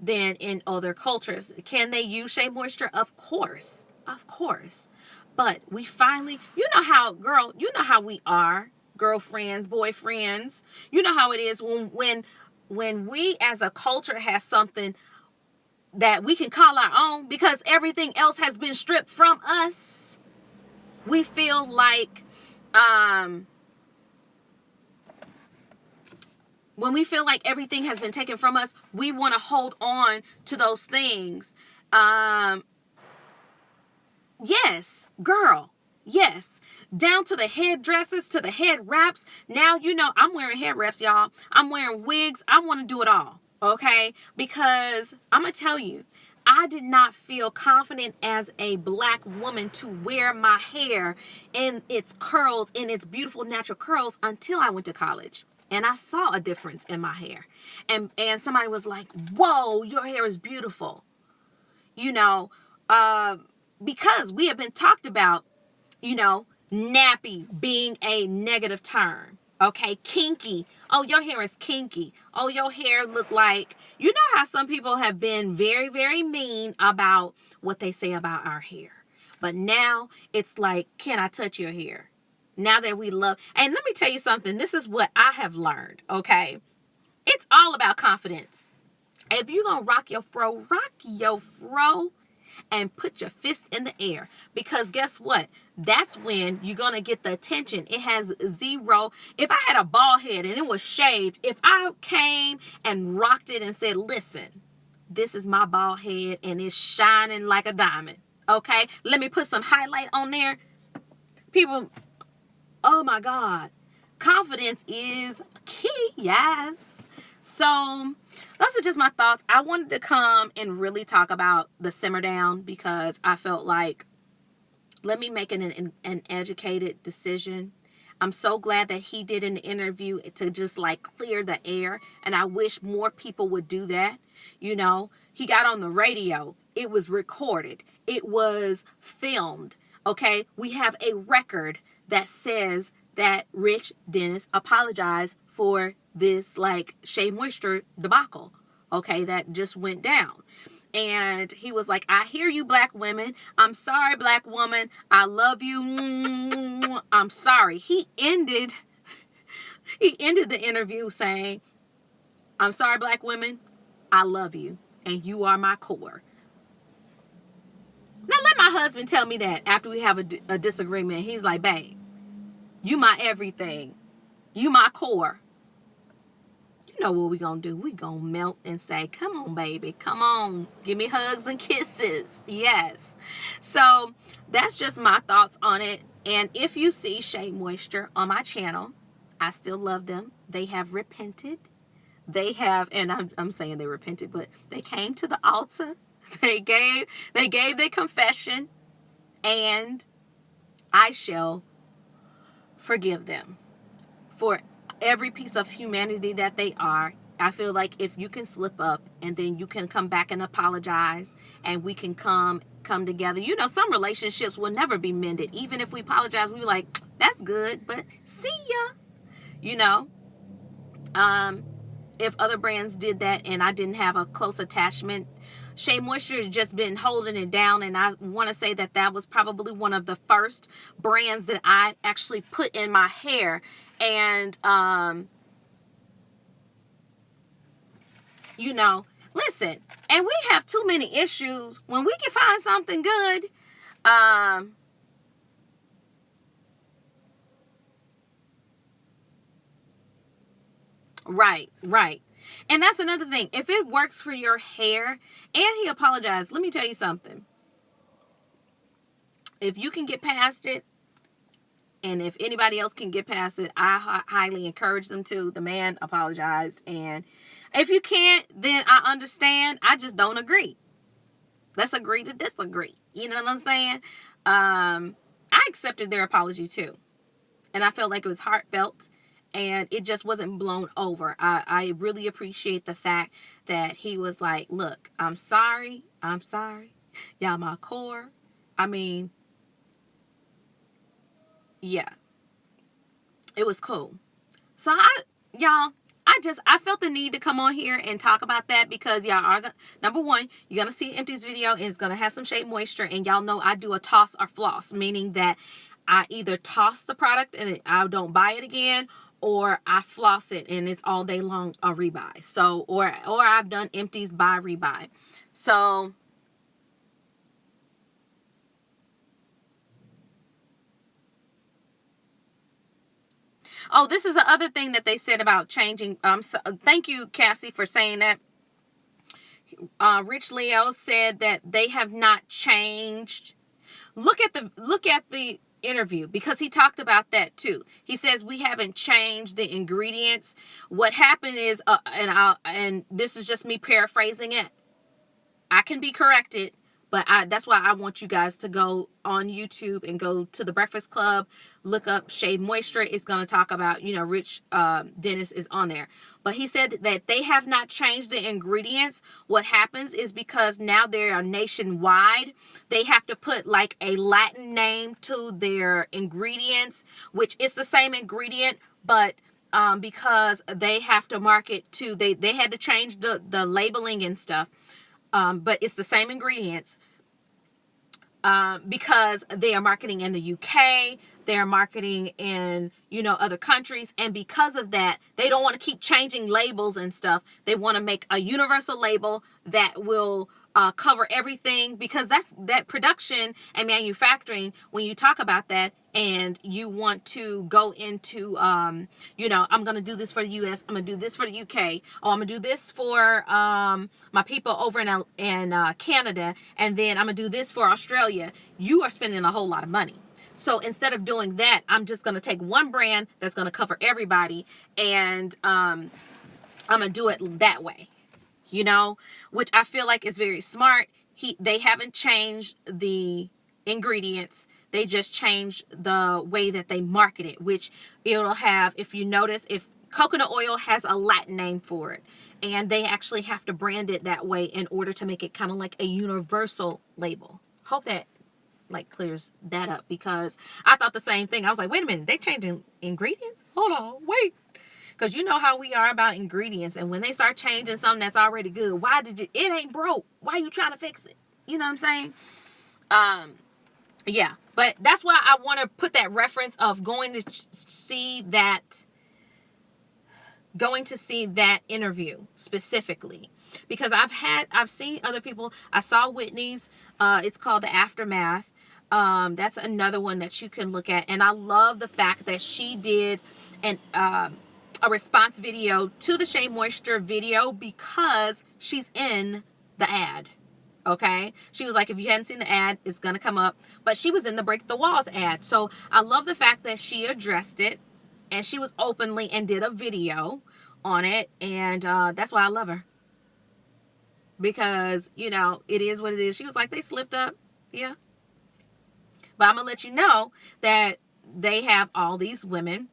than in other cultures. Can they use Shea Moisture? Of course. Of course. But we finally, you know how we are, girlfriends, boyfriends. You know how it is when we as a culture has something that we can call our own, because everything else has been stripped from us. We feel like when we feel like everything has been taken from us, we want to hold on to those things. Yes, girl. Yes. Down to the head dresses, to the head wraps. Now, I'm wearing head wraps, y'all. I'm wearing wigs. I want to do it all. Okay? Because I'm going to tell you, I did not feel confident as a black woman to wear my hair in its curls, in its beautiful natural curls, until I went to college. And I saw a difference in my hair. And somebody was like, whoa, your hair is beautiful. You know, because we have been talked about, nappy being a negative term. Okay, kinky. Oh, your hair is kinky. Oh, your hair look like, how some people have been very, very mean about what they say about our hair. But now it's like, can I touch your hair? Now that we love, and let me tell you something, this is what I have learned, okay? It's all about confidence. If you're going to rock your fro and put your fist in the air. Because guess what? That's when you're going to get the attention. It has zero. If I had a bald head and it was shaved, if I came and rocked it and said, listen, this is my bald head and it's shining like a diamond. Okay? Let me put some highlight on there. People, oh my God. Confidence is key. Yes. So those are just my thoughts. I wanted to come and really talk about the simmer down because I felt like, let me make an educated decision. I'm so glad that he did an interview to just like clear the air. And I wish more people would do that. He got on the radio. It was recorded. It was filmed. Okay. We have a record that says that Rich Dennis apologized for this like Shea Moisture debacle, okay, that just went down. And he was like, I hear you, black women. I'm sorry, black woman. I love you. I'm sorry. He ended the interview saying, I'm sorry, black women. I love you. And you are my core. Now let my husband tell me that after we have a disagreement. He's like, babe, you my everything. You my core. You know what we gonna do? We gonna melt and say, come on, baby. Come on. Give me hugs and kisses. Yes. So that's just my thoughts on it. And if you see Shea Moisture on my channel, I still love them. They have repented. They have, and I'm saying they repented, but they came to the altar. They gave their confession, and I shall forgive them for every piece of humanity that they are. I feel like if you can slip up and then you can come back and apologize and we can come together. Some relationships will never be mended. Even if we apologize, we like, that's good, but see ya. If other brands did that and I didn't have a close attachment, Shea Moisture has just been holding it down. And I want to say that was probably one of the first brands that I actually put in my hair. And, listen, and we have too many issues. When we can find something good, right. And that's another thing. If it works for your hair, and he apologized, let me tell you something. If you can get past it, and if anybody else can get past it, I highly encourage them to. The man apologized. And if you can't, then I understand. I just don't agree. Let's agree to disagree. You know what I'm saying? I accepted their apology too. And I felt like it was heartfelt. And it just wasn't blown over. I really appreciate the fact that he was like, look, I'm sorry. Y'all my core. I mean, yeah, it was cool. So I felt the need to come on here and talk about that because y'all are, number one, you're going to see Empty's video and it's going to have some Shea Moisture, and y'all know I do a toss or floss, meaning that I either toss the product and I don't buy it again, or I floss it and it's all day long a rebuy. So, or I've done Empties buy rebuy. So, oh, this is the other thing that they said about changing. Thank you, Cassie, for saying that. Rich Leo said that they have not changed look at the interview, because he talked about that too. He says we haven't changed the ingredients. What happened is, and this is just me paraphrasing it, I can be corrected, but that's why I want you guys to go on YouTube and go to the Breakfast Club, look up Shea Moisture. It's going to talk about, Rich Dennis is on there. But he said that they have not changed the ingredients. What happens is, because now they are nationwide, they have to put like a Latin name to their ingredients, which is the same ingredient, but because they have to market to, they had to change the labeling and stuff. But it's the same ingredients, because they are marketing in the UK, they are marketing in, other countries. And because of that, they don't want to keep changing labels and stuff. They want to make a universal label that will cover everything, because that production and manufacturing, when you talk about that and you want to go into, I'm going to do this for the US, I'm going to do this for the UK, oh, I'm going to do this for my people over in Canada, and then I'm going to do this for Australia, you are spending a whole lot of money. So instead of doing that, I'm just going to take one brand that's going to cover everybody, and I'm going to do it that way. Which I feel like is very smart. They haven't changed the ingredients. They just changed the way that they market it, which it'll have, if you notice, if coconut oil has a Latin name for it, and they actually have to brand it that way in order to make it kind of like a universal label. Hope that clears that up, because I thought the same thing. I was like, wait a minute, they changing ingredients? Hold on, wait. Because you know how we are about ingredients. And when they start changing something that's already good, it ain't broke. Why you trying to fix it? You know what I'm saying? Yeah. But that's why I want to put that reference of going to see that interview specifically. Because I've seen other people. I saw Whitney's, it's called The Aftermath. That's another one that you can look at. And I love the fact that she did a response video to the Shea Moisture video, because she's in the ad. Okay, she was like, if you hadn't seen the ad, it's gonna come up, but she was in the Break the Walls ad. So I love the fact that she addressed it, and she was openly and did a video on it, and that's why I love her, because it is what it is. She was like, they slipped up, yeah, but I'm gonna let you know that they have all these women.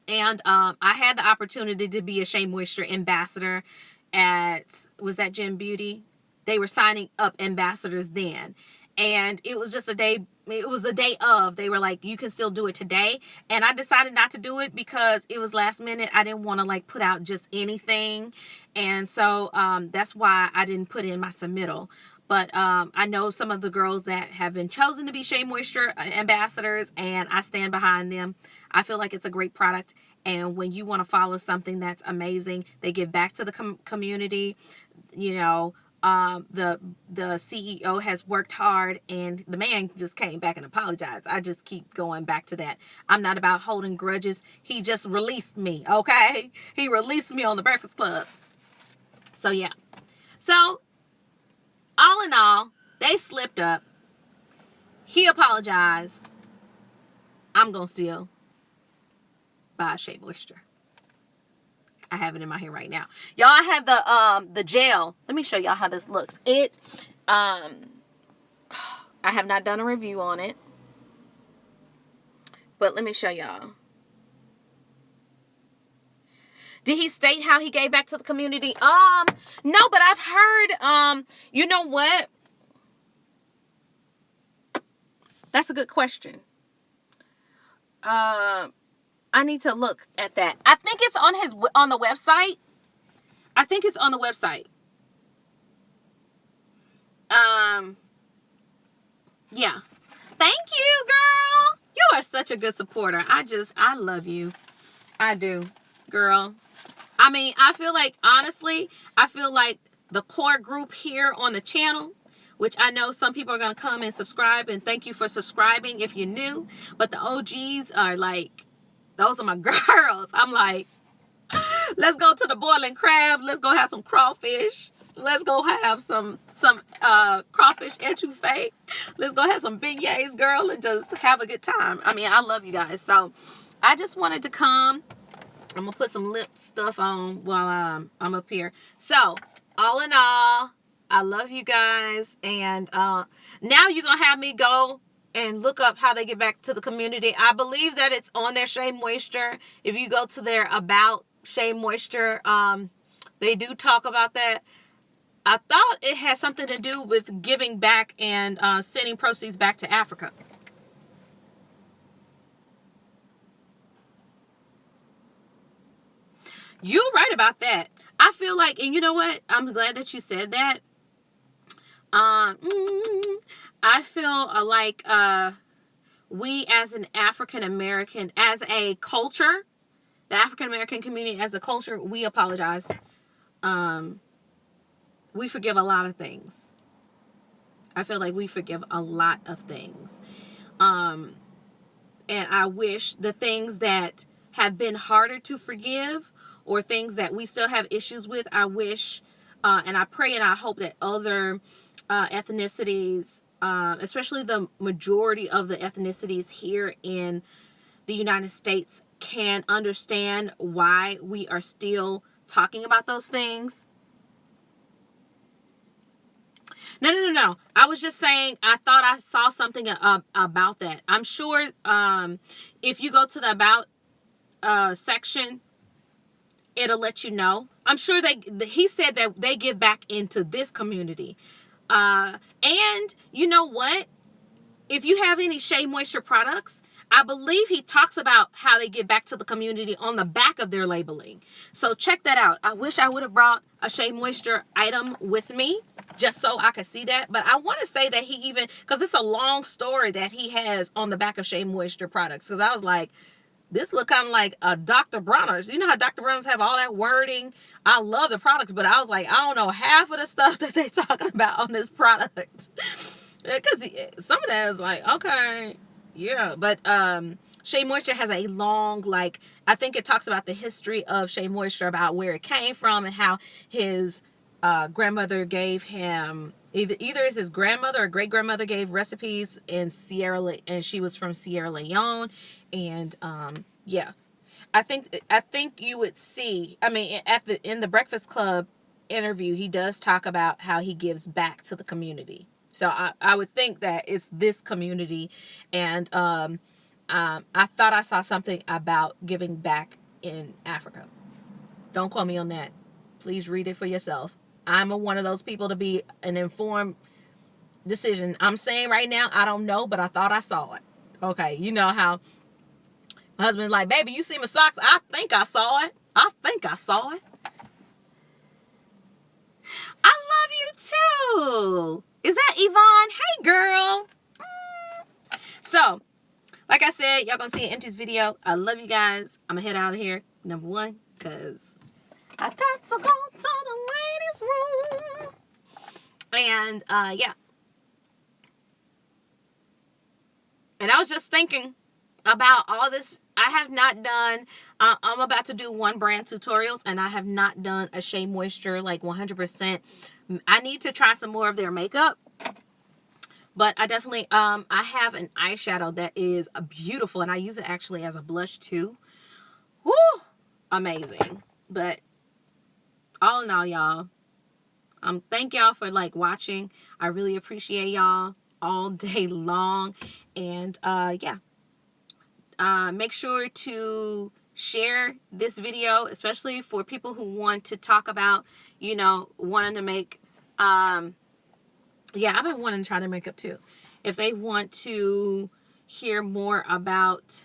And I had the opportunity to be a Shea Moisture ambassador was that Gem Beauty? They were signing up ambassadors then. And it was just the day of. They were like, you can still do it today. And I decided not to do it because it was last minute. I didn't want to put out just anything. And so that's why I didn't put in my submittal. But I know some of the girls that have been chosen to be Shea Moisture ambassadors, and I stand behind them. I feel like it's a great product. And when you want to follow something that's amazing, they give back to the community. The CEO has worked hard, and the man just came back and apologized. I just keep going back to that. I'm not about holding grudges. He just released me, okay? He released me on the Breakfast Club. So, yeah. So, all in all, they slipped up. He apologized. I'm going to still buy Shea Moisture. I have it in my hand right now. Y'all, I have the gel. Let me show y'all how this looks. I have not done a review on it, but let me show y'all. Did he state how he gave back to the community? No, but I've heard, you know what? That's a good question. I need to look at that. I think it's on the website. I think it's on the website. Yeah. Thank you, girl. You are such a good supporter. I love you. I do, girl. I mean, I feel like the core group here on the channel, which I know some people are going to come and subscribe, and thank you for subscribing if you're new, but the OGs are those are my girls. I'm like, let's go to the boiling crab. Let's go have some crawfish. Let's go have some crawfish etouffee. Let's go have some beignets, girl, and just have a good time. I mean, I love you guys. So I just wanted to come. I'm gonna put some lip stuff on while I'm up here. So all in all, I love you guys, and now you're gonna have me go and look up how they get back to the community. I believe that it's on their Shea Moisture. If you go to their About Shea Moisture, they do talk about that. I thought it had something to do with giving back and sending proceeds back to Africa. You're right about that. I feel like, and you know what? I'm glad that you said that. I feel like we as an African American, as a culture, the African American community as a culture, we apologize. We forgive a lot of things. I feel like we forgive a lot of things. And I wish the things that have been harder to forgive, or things that we still have issues with, I wish, and I pray and I hope that other ethnicities, especially the majority of the ethnicities here in the United States, can understand why we are still talking about those things. No. I was just saying, I thought I saw something about that. I'm sure if you go to the About section, it'll let you know. I'm sure he said that they give back into this community. And you know what? If you have any Shea Moisture products, I believe he talks about how they give back to the community on the back of their labeling. So check that out. I wish I would have brought a Shea Moisture item with me just so I could see that. But I want to say that he even, because it's a long story that he has on the back of Shea Moisture products. Because I was like, this look kind of like a Dr. Bronner's. You know how Dr. Bronner's have all that wording? I love the products, but I was like, I don't know half of the stuff that they talking about on this product. Because some of that is like, okay, yeah. But Shea Moisture has a long, like, I think it talks about the history of Shea Moisture, about where it came from and how his grandmother gave him, either is his grandmother or great grandmother gave recipes in and she was from Sierra Leone. And yeah, I think you would see, I mean, in the Breakfast Club interview, he does talk about how he gives back to the community. So I would think that it's this community. And I thought I saw something about giving back in Africa. Don't quote me on that. Please read it for yourself. I'm one of those people to be an informed decision. I'm saying right now, I don't know, but I thought I saw it. Okay, you know how my husband's like, baby, you see my socks? I think I saw it. I think I saw it. I love you too. Is that Yvonne? Hey, girl. So, like I said, y'all gonna see an empties video. I love you guys. I'm gonna head out of here. Number one, because I got to go to the ladies' room. And, yeah. And I was just thinking about all this. I have not done, I'm about to do one brand tutorials, and I have not done a Shea Moisture like 100%. I need to try some more of their makeup. But I definitely, I have an eyeshadow that is beautiful, and I use it actually as a blush too. Woo! Amazing. But all in all, y'all, thank y'all for like watching. I really appreciate y'all all day long. And yeah. Make sure to share this video, especially for people who want to talk about, you know, wanting to make, yeah, I've been wanting to try their makeup too. If they want to hear more about,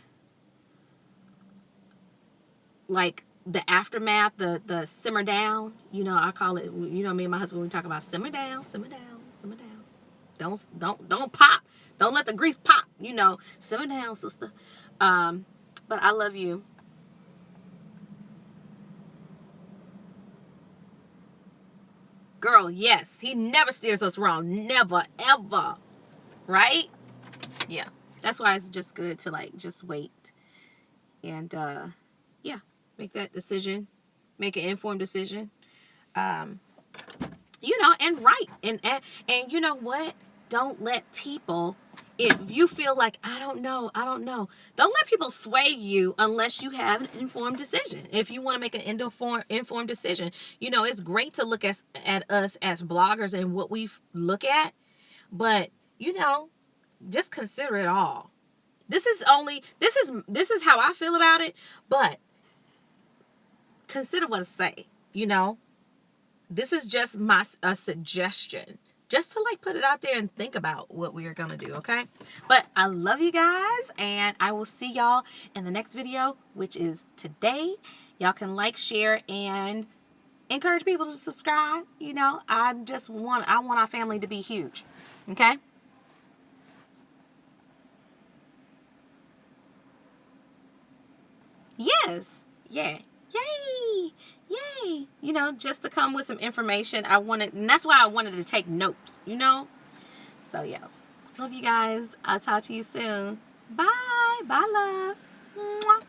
like, the aftermath, the simmer down, you know, I call it, you know, me and my husband, we talk about simmer down, simmer down, simmer down. Don't pop. Don't let the grease pop, you know. Simmer down, sister. But I love you. Girl, yes. He never steers us wrong. Never, ever. Right? Yeah. That's why it's just good to, like, just wait. And, yeah. Make that decision. Make an informed decision. you know, and right. And you know what? Don't let people, if you feel like, I don't know, don't let people sway you unless you have an informed decision. If you want to make an informed decision, you know, it's great to look at us as bloggers and what we look at, but, you know, just consider it all. This is how I feel about it, but consider what I say, you know. This is just a suggestion, just to like put it out there and think about what we are gonna do, okay? But I love you guys, and I will see y'all in the next video, which is today. Y'all can like, share, and encourage people to subscribe. You know, I want our family to be huge, okay? Yes, yeah, yay, yay. You know, just to come with some information. And that's why I wanted to take notes, you know? So, yeah. Love you guys. I'll talk to you soon. Bye. Bye, love. Mwah.